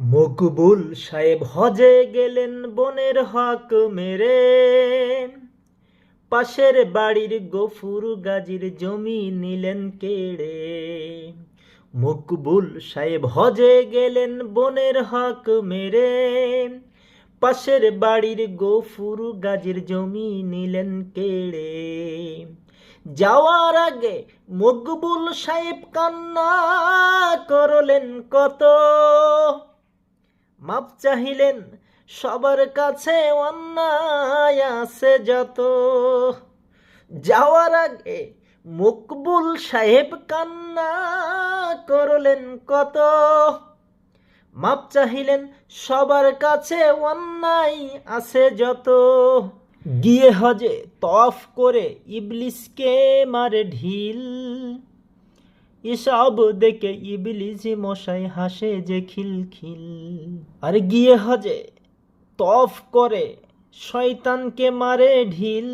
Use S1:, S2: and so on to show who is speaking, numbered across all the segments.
S1: মকবুল সাহেব হজে গেলেন বনের হক মেরে, পাশের বাড়ির গফুর গাজীর জমি নিলেন কেড়ে। মকবুল সাহেব হজে গেলেন বনের হক মেরে, পাশের বাড়ির গফুর গাজীর জমি নিলেন কেড়ে। যাওয়ার আগে মকবুল সাহেব কান্না করলেন কত, মাপ চাহিলেন সবার কাছে অন্যায় আছে যত। যাওয়ার আগে মকবুল সাহেব কান্না করলেন কত, মাপ চাহিলেন সবার কাছে অন্যায় আছে যত। গিয়ে হজে তওয়াফ করে ইবলিসকে মারে ঢিল, এসব দেখে ইবলিস মশাই হাসে যে খিলখিল। আর গিয়ে হজে তওয়াফ করে শয়তানকে মারে ঢিল,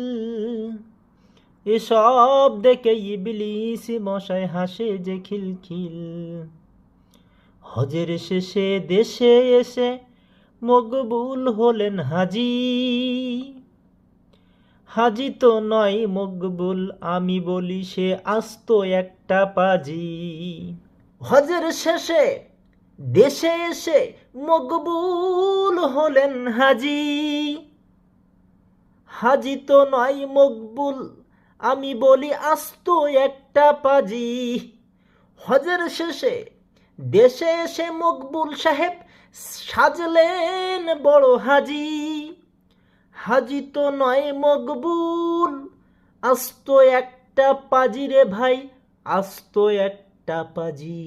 S1: এসব দেখে ইবলিস মশাই হাসে যে খিলখিল। হজের শেষে দেশে এসে মকবুল হলেন হাজি, হাজি তো নয় মকবুল আমি বলি সে আস্ত একটা পাজি। হজের শেষে দেশে এসে মকবুল হলেন হাজি, হাজি তো নয় মকবুল আমি বলি আস্ত একটা পাজি। হজের শেষে দেশে এসে মকবুল সাহেব সাজলেন বড় হাজি, হাজি তো নয় মকবুল আস্ত একটা পাজি রে ভাই, আস্ত একটা পাজি।